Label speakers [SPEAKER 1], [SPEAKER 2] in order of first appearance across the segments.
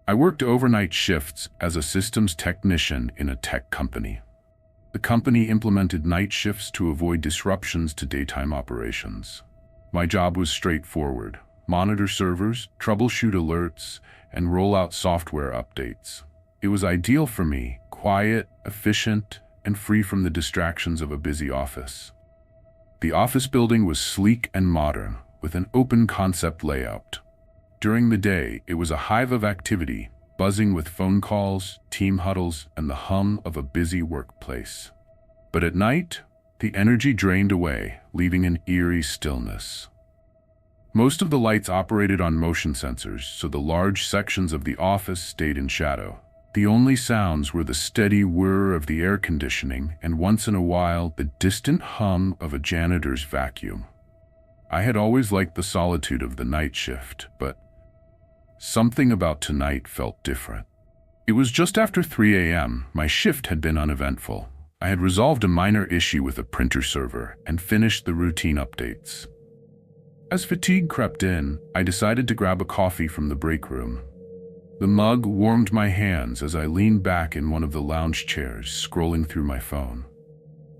[SPEAKER 1] I worked overnight shifts as a systems technician in a tech company. The company implemented night shifts to avoid disruptions to daytime operations. My job was straightforward: monitor servers, troubleshoot alerts, and roll out software updates. It was ideal for me: quiet, efficient, and free from the distractions of a busy office. The office building was sleek and modern, with an open concept layout. During the day, it was a hive of activity, buzzing with phone calls, team huddles, and the hum of a busy workplace. But at night, the energy drained away, leaving an eerie stillness. Most of the lights operated on motion sensors, so the large sections of the office stayed in shadow. The only sounds were the steady whir of the air conditioning and once in a while the distant hum of a janitor's vacuum. I had always liked the solitude of the night shift, but something about tonight felt different. It was just after 3 a.m. My shift had been uneventful. I had resolved a minor issue with a printer server and finished the routine updates. As fatigue crept in, I decided to grab a coffee from the break room. The mug warmed my hands as I leaned back in one of the lounge chairs, scrolling through my phone.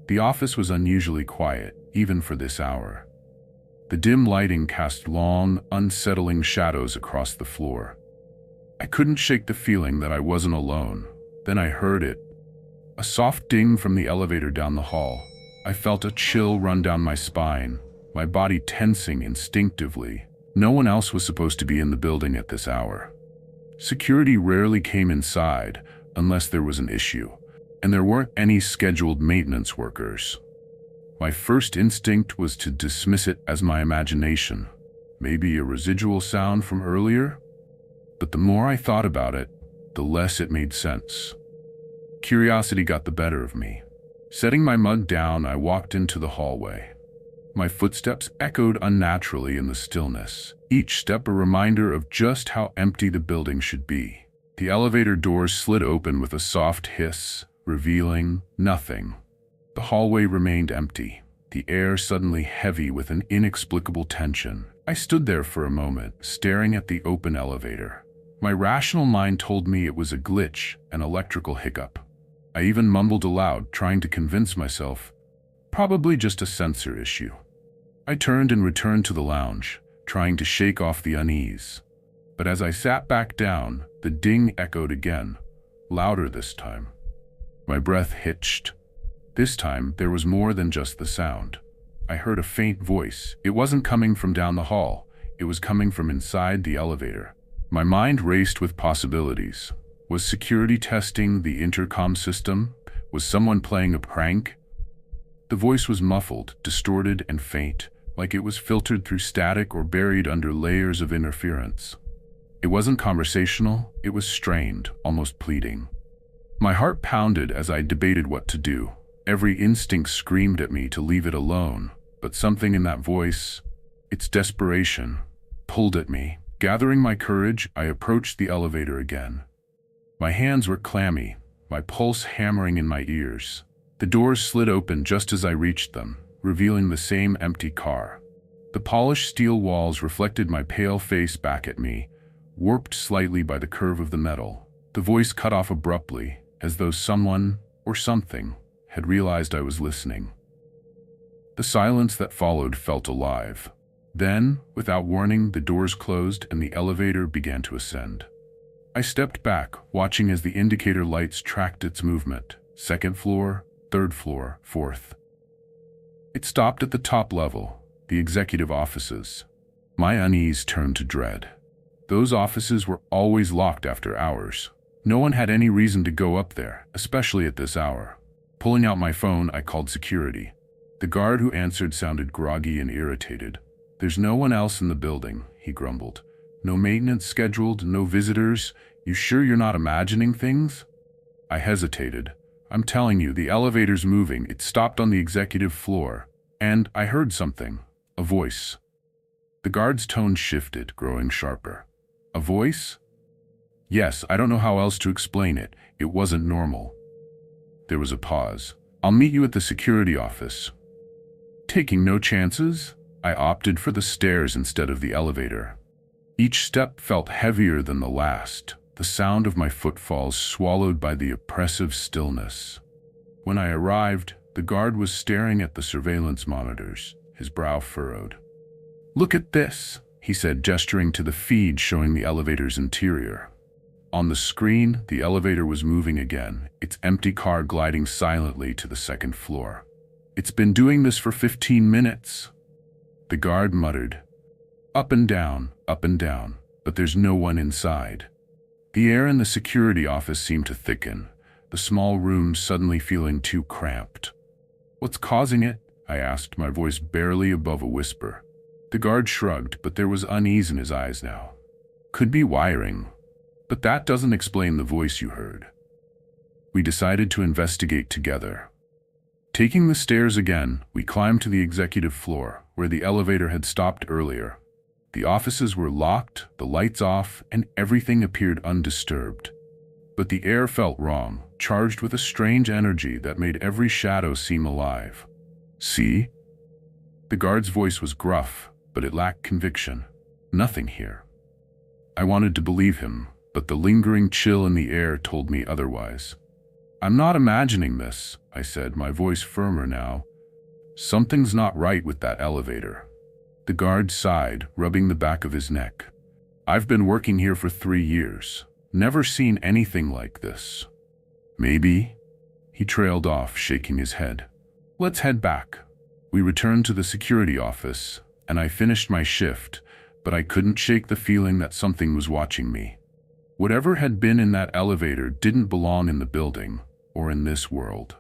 [SPEAKER 1] The office was unusually quiet, even for this hour. The dim lighting cast long, unsettling shadows across the floor. I couldn't shake the feeling that I wasn't alone. Then I heard it. A soft ding from the elevator down the hall. I felt a chill run down my spine, my body tensing instinctively. No one else was supposed to be in the building at this hour. Security rarely came inside unless there was an issue, and there weren't any scheduled maintenance workers. My first instinct was to dismiss it as my imagination, maybe a residual sound from earlier. But the more I thought about it, the less it made sense. Curiosity got the better of me. Setting my mug down, I walked into the hallway. My footsteps echoed unnaturally in the stillness, each step a reminder of just how empty the building should be. The elevator doors slid open with a soft hiss, revealing nothing. The hallway remained empty, the air suddenly heavy with an inexplicable tension. I stood there for a moment, staring at the open elevator. My rational mind told me it was a glitch, an electrical hiccup. I even mumbled aloud, trying to convince myself, probably just a sensor issue. I turned and returned to the lounge, trying to shake off the unease. But as I sat back down, the ding echoed again, louder this time. My breath hitched. This time, there was more than just the sound. I heard a faint voice. It wasn't coming from down the hall. It was coming from inside the elevator. My mind raced with possibilities. Was security testing the intercom system? Was someone playing a prank? The voice was muffled, distorted, and faint, like it was filtered through static or buried under layers of interference. It wasn't conversational, it was strained, almost pleading. My heart pounded as I debated what to do. Every instinct screamed at me to leave it alone, but something in that voice, its desperation, pulled at me. Gathering my courage, I approached the elevator again. My hands were clammy, my pulse hammering in my ears. The doors slid open just as I reached them, revealing the same empty car. The polished steel walls reflected my pale face back at me, warped slightly by the curve of the metal. The voice cut off abruptly, as though someone, or something, had realized I was listening. The silence that followed felt alive. Then, without warning, the doors closed and the elevator began to ascend. I stepped back, watching as the indicator lights tracked its movement. 2nd floor, 3rd floor, 4th. It stopped at the top level, the executive offices. My unease turned to dread. Those offices were always locked after hours. No one had any reason to go up there, especially at this hour. Pulling out my phone, I called security. The guard who answered sounded groggy and irritated. "There's no one else in the building," he grumbled. "No maintenance scheduled, no visitors. You sure you're not imagining things?" I hesitated. "I'm telling you, the elevator's moving. It stopped on the executive floor. And I heard something. A voice." The guard's tone shifted, growing sharper. "A voice?" "Yes, I don't know how else to explain it. It wasn't normal." There was a pause. "I'll meet you at the security office." Taking no chances, I opted for the stairs instead of the elevator. Each step felt heavier than the last. the sound of my footfalls swallowed by the oppressive stillness. When I arrived, the guard was staring at the surveillance monitors, his brow furrowed. "Look at this," he said, gesturing to the feed showing the elevator's interior. On the screen, the elevator was moving again, its empty car gliding silently to the second floor. "It's been doing this for 15 minutes. The guard muttered. Up and down, but there's no one inside." The air in the security office seemed to thicken, the small room suddenly feeling too cramped. "What's causing it?" I asked, my voice barely above a whisper. The guard shrugged, but there was unease in his eyes now. "Could be wiring. But that doesn't explain the voice you heard." We decided to investigate together. Taking the stairs again, we climbed to the executive floor, where the elevator had stopped earlier. The offices were locked, the lights off, and everything appeared undisturbed. But the air felt wrong, charged with a strange energy that made every shadow seem alive. "See?" The guard's voice was gruff, but it lacked conviction. "Nothing here." I wanted to believe him, but the lingering chill in the air told me otherwise. "I'm not imagining this," I said, my voice firmer now. "Something's not right with that elevator." The guard sighed, rubbing the back of his neck. "I've been working here for 3 years. Never seen anything like this." "Maybe?" He trailed off, shaking his head. "Let's head back." We returned to the security office, and I finished my shift, but I couldn't shake the feeling that something was watching me. Whatever had been in that elevator didn't belong in the building, or in this world.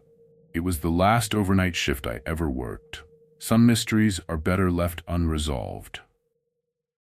[SPEAKER 1] It was the last overnight shift I ever worked. Some mysteries are better left unresolved.